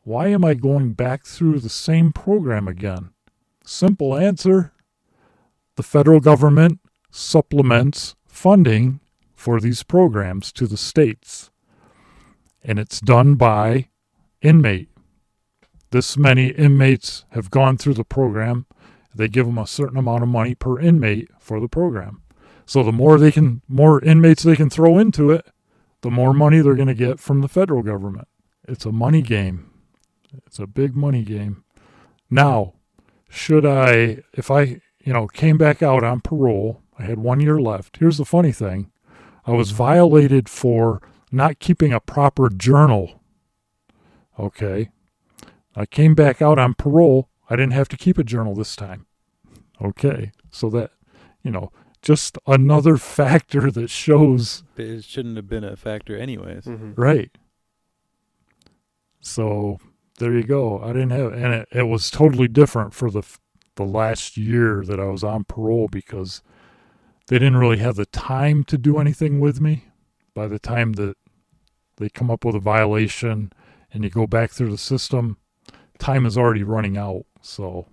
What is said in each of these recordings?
why am I going back through the same program again? Simple answer. The federal government supplements funding for these programs to the states. And it's done by inmate. This many inmates have gone through the program. They give them a certain amount of money per inmate for the program. So the more inmates they can throw into it, the more money they're going to get from the federal government. It's a money game. It's a big money game. Now, if I came back out on parole, I had 1 year left. Here's the funny thing. I was violated for not keeping a proper journal. Okay. I came back out on parole. I didn't have to keep a journal this time. Okay. So that, just another factor that shows. It shouldn't have been a factor anyways. Mm-hmm. Right. So there you go. I didn't have, and it was totally different for the last year that I was on parole because they didn't really have the time to do anything with me. By the time that they come up with a violation and you go back through the system, time is already running out. So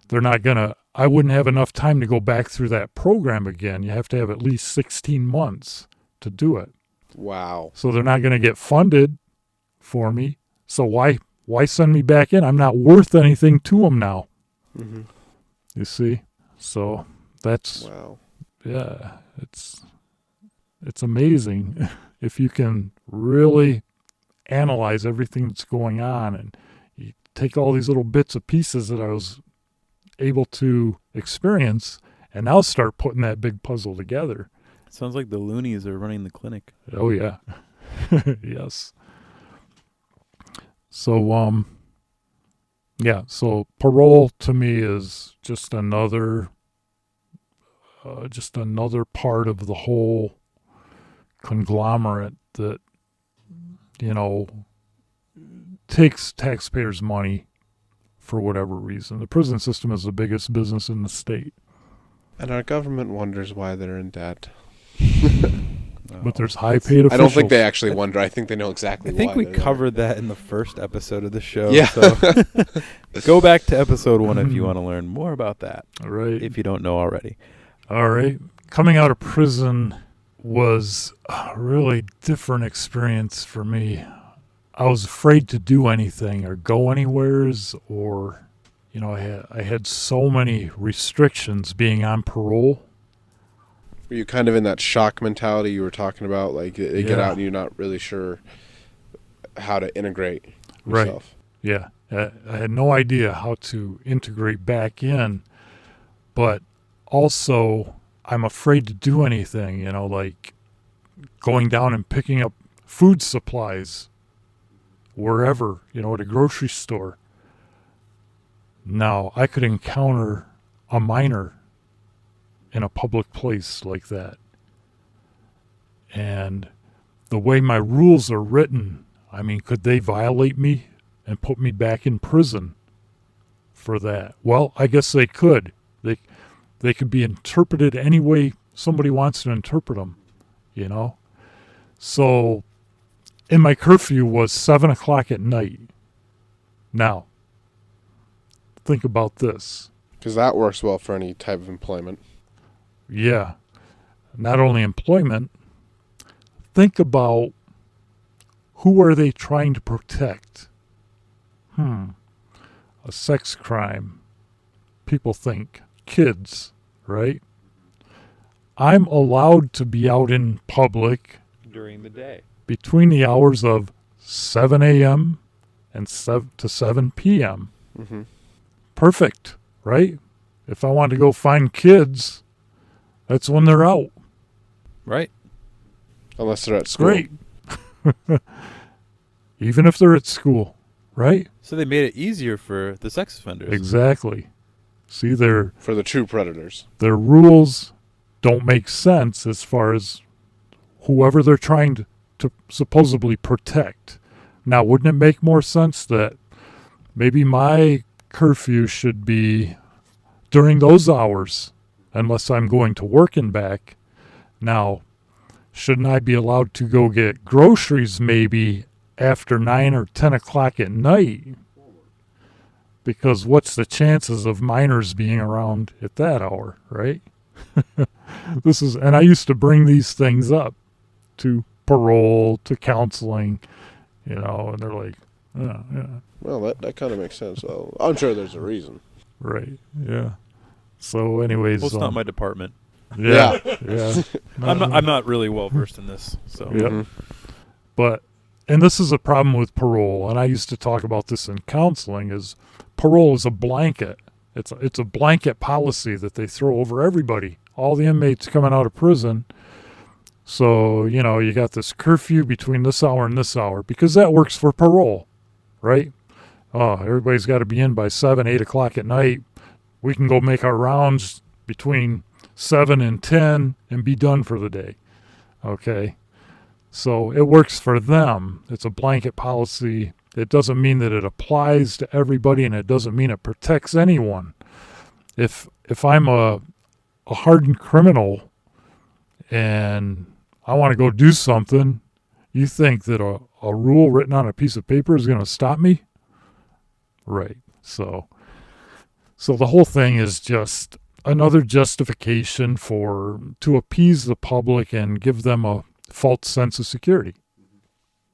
they're not I wouldn't have enough time to go back through that program again. You have to have at least 16 months to do it. Wow. So they're not going to get funded for me. So why send me back in? I'm not worth anything to them now. Mm-hmm. You see? So that's, wow. Yeah, it's amazing if you can really analyze everything that's going on and you take all these little bits and pieces that I was able to experience and now start putting that big puzzle together. Sounds like the loonies are running the clinic. Oh, yeah. Yes. So, so parole to me is just another part of the whole conglomerate that, takes taxpayers' money for whatever reason. The prison system is the biggest business in the state. And our government wonders why they're in debt. But there's high-paid officials. I don't think they actually wonder. I think they know exactly why. I think we covered that in the first episode of the show. Yeah. So go back to episode 1 if you want to learn more about that. All right. If you don't know already. All right. Coming out of prison was a really different experience for me. I was afraid to do anything or go anywheres, or, I had so many restrictions being on parole. Were you kind of in that shock mentality you were talking about? Like, they get out and you're not really sure how to integrate yourself. Right. Yeah. I had no idea how to integrate back in, but also I'm afraid to do anything, like going down and picking up food supplies wherever, at a grocery store. Now, I could encounter a minor in a public place like that. And the way my rules are written, could they violate me and put me back in prison for that? Well, I guess they could. They could be interpreted any way somebody wants to interpret them, So, and my curfew was 7 o'clock at night. Now, think about this. Because that works well for any type of employment. Yeah. Not only employment, think about who are they trying to protect? A sex crime. People think kids, right? I'm allowed to be out in public During the day. Between the hours of 7 a.m. and 7 to 7 p.m. Mm-hmm. Perfect, right? If I want to go find kids, that's when they're out. Right. Unless they're at school. Great. Even if they're at school, right? So they made it easier for the sex offenders. Exactly. See, for the true predators. Their rules don't make sense as far as whoever they're trying to supposedly protect. Now, wouldn't it make more sense that maybe my curfew should be during those hours, unless I'm going to work and back? Now, shouldn't I be allowed to go get groceries maybe after 9 or 10 o'clock at night, because what's the chances of minors being around at that hour, right? And I used to bring these things up to parole, to counseling, and they're like, yeah. Well, that kind of makes sense. So I'm sure there's a reason. Right, yeah. So anyways. Well, it's not my department. Yeah. I'm not really well versed in this, so. Yep. Mm-hmm. And this is a problem with parole, and I used to talk about this in counseling, is parole is a blanket. It's a blanket policy that they throw over everybody, all the inmates coming out of prison. So, you got this curfew between this hour and this hour, because that works for parole, right? Oh, everybody's got to be in by 7, 8 o'clock at night. We can go make our rounds between 7 and 10 and be done for the day. Okay? So it works for them. It's a blanket policy. It doesn't mean that it applies to everybody, and it doesn't mean it protects anyone. If I'm a hardened criminal and I want to go do something, you think that a rule written on a piece of paper is going to stop me? Right. So the whole thing is just another justification to appease the public and give them a false sense of security,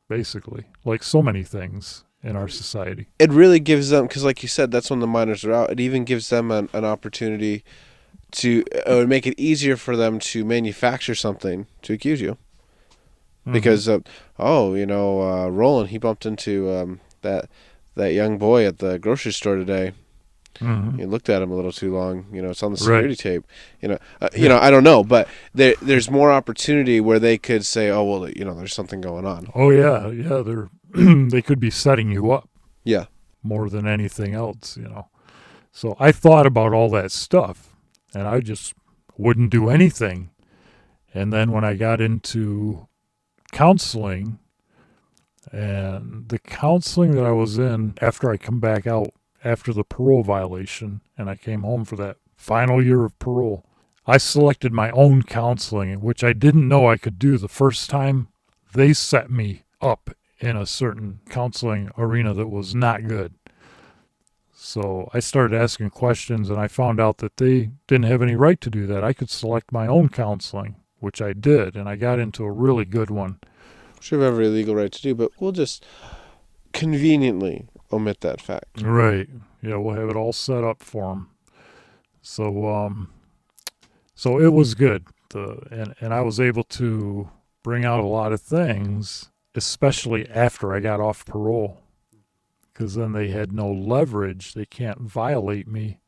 basically, like so many things in our society. It really gives them, because like you said, that's when the minors are out. It even gives them an opportunity it would make it easier for them to manufacture something to accuse you. Mm-hmm. Because, Rollyn, he bumped into that young boy at the grocery store today. Mm-hmm. You looked at him a little too long. It's on the security tape. I don't know, but there's more opportunity where they could say, "Oh, well, there's something going on." Oh yeah. They could be setting you up. Yeah. More than anything else, So I thought about all that stuff, and I just wouldn't do anything. And then when I got into counseling, and the counseling that I was in after I come back out after the parole violation, and I came home for that final year of parole, I selected my own counseling, which I didn't know I could do the first time. They set me up in a certain counseling arena that was not good. So I started asking questions, and I found out that they didn't have any right to do that. I could select my own counseling, which I did, and I got into a really good one. Sure, we have every legal right to do, but we'll just conveniently omit that fact. Right. Yeah, we'll have it all set up for them. So it was good. And I was able to bring out a lot of things, especially after I got off parole, because then they had no leverage. They can't violate me.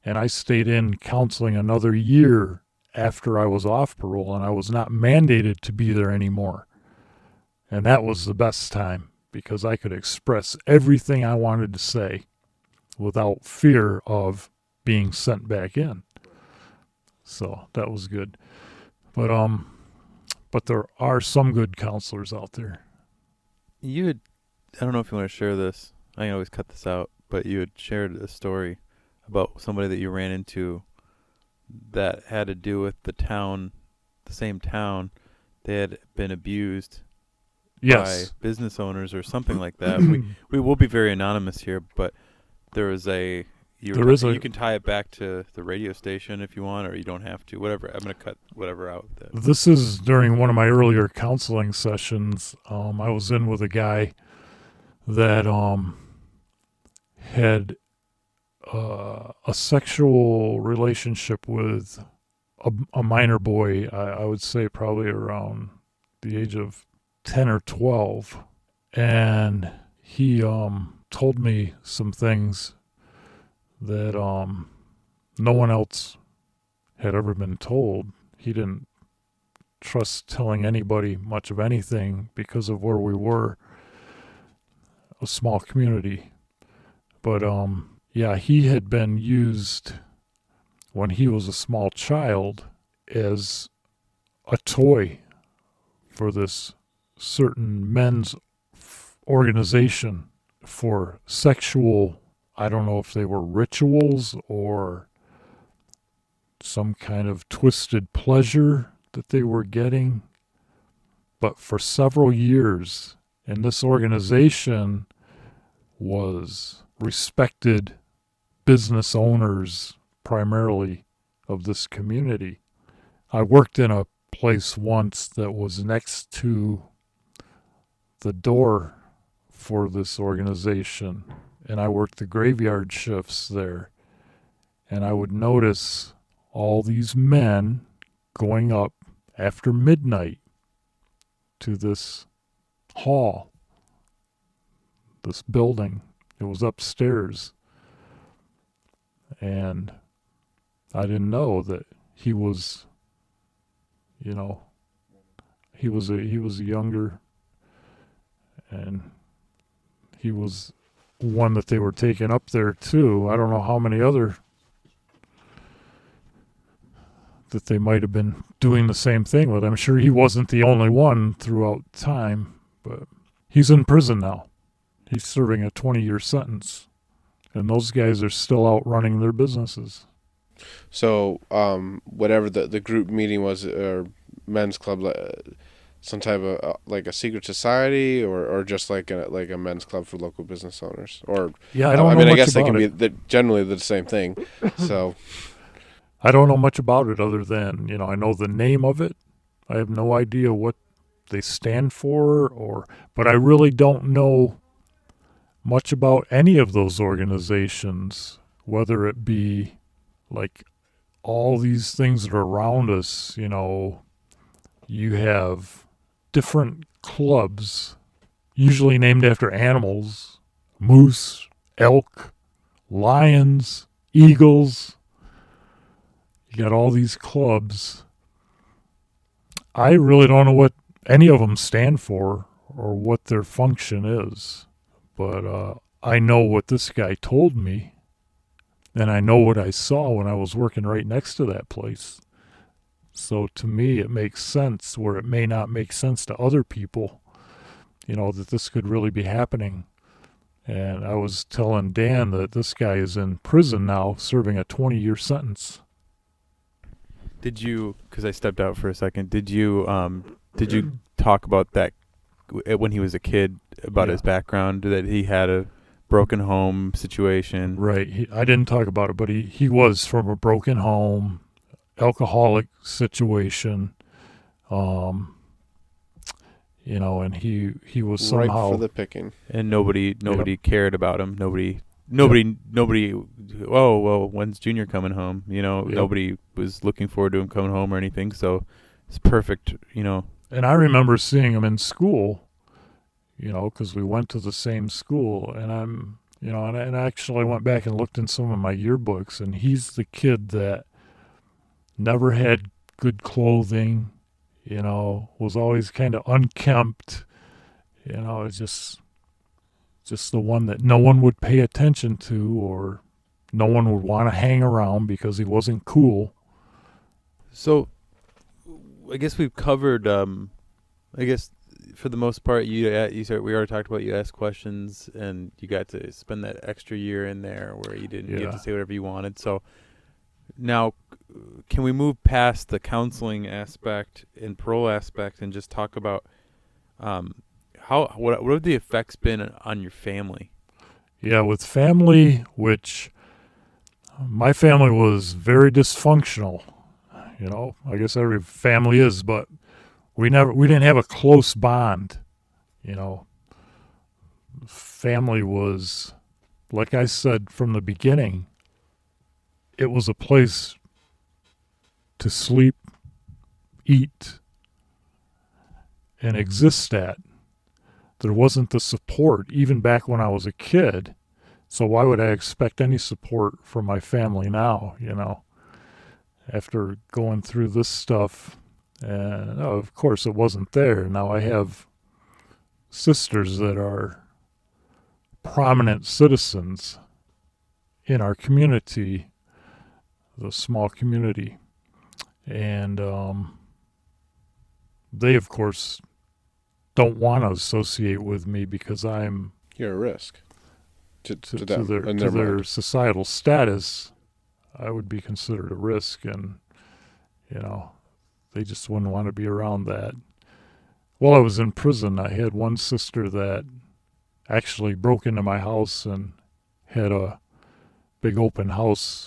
And I stayed in counseling another year after I was off parole, and I was not mandated to be there anymore. And that was the best time, because I could express everything I wanted to say without fear of being sent back in. So that was good. But there are some good counselors out there. I don't know if you want to share this. I can always cut this out, but you had shared a story about somebody that you ran into that had to do with the same town. They had been abused. Yes. By business owners or something like that. we will be very anonymous here, but there is you can tie it back to the radio station if you want, or you don't have to. Whatever. I'm going to cut whatever out. This is during one of my earlier counseling sessions. I was in with a guy that had a sexual relationship with a minor boy. I would say probably around the age of 10 or 12, and he told me some things that no one else had ever been told. He didn't trust telling anybody much of anything because of where we were, a small community. But he had been used when he was a small child as a toy for this certain men's organization for sexual, I don't know if they were rituals or some kind of twisted pleasure that they were getting. But for several years, And this organization was respected business owners primarily of this community. I worked in a place once that was next to the door for this organization, and I worked the graveyard shifts there. And I would notice all these men going up after midnight to this hall, this building. It was upstairs. And I didn't know that he was, he was a younger, and he was one that they were taking up there too. I don't know how many other that they might have been doing the same thing with. I'm sure he wasn't the only one throughout time, but he's in prison now. He's serving a 20-year sentence, and those guys are still out running their businesses. So, whatever the group meeting was, or men's club, some type of like a secret society, or just like a men's club for local business owners, or Yeah, I don't know I mean, I much guess they about can it. be generally the same thing. So, I don't know much about it other than, I know the name of it. I have no idea what they stand for, but I really don't know much about any of those organizations, whether it be like all these things that are around us. You have different clubs, usually named after animals: moose, elk, lions, eagles. You got all these clubs. I really don't know what any of them stand for or what their function is, but I know what this guy told me, and I know what I saw when I was working right next to that place. So to me, it makes sense where it may not make sense to other people, that this could really be happening. And I was telling Dan that this guy is in prison now, serving a 20-year sentence. Did you, because I stepped out for a second, did you talk about that when he was a kid, about his background, that he had a broken home situation? Right. I didn't talk about it, but he was from a broken home, alcoholic situation, and he was somehow ripe for the picking. And nobody cared about him. Nobody. Oh well, when's Junior coming home? Nobody was looking forward to him coming home or anything. So it's perfect. And I remember seeing him in school, because we went to the same school, and and I actually went back and looked in some of my yearbooks, and he's the kid that never had good clothing, was always kind of unkempt, just the one that no one would pay attention to, or no one would want to hang around because he wasn't cool. So I guess we've covered. I guess for the most part, we already talked about, you asked questions and you got to spend that extra year in there where you didn't get to say whatever you wanted. So now, can we move past the counseling aspect and parole aspect and just talk about what have the effects been on your family? Yeah, with family, which my family was very dysfunctional. I guess every family is, but we didn't have a close bond. Family was, like I said from the beginning, it was a place to sleep, eat, and exist at. There wasn't the support, even back when I was a kid. So why would I expect any support from my family now, after going through this stuff? And of course it wasn't there. Now I have sisters that are prominent citizens in our community, the small community. And they, of course, don't want to associate with me because You're a risk to them, to their societal status. I would be considered a risk, and they just wouldn't want to be around that. while I was in prison, I had one sister that actually broke into my house and had a big open house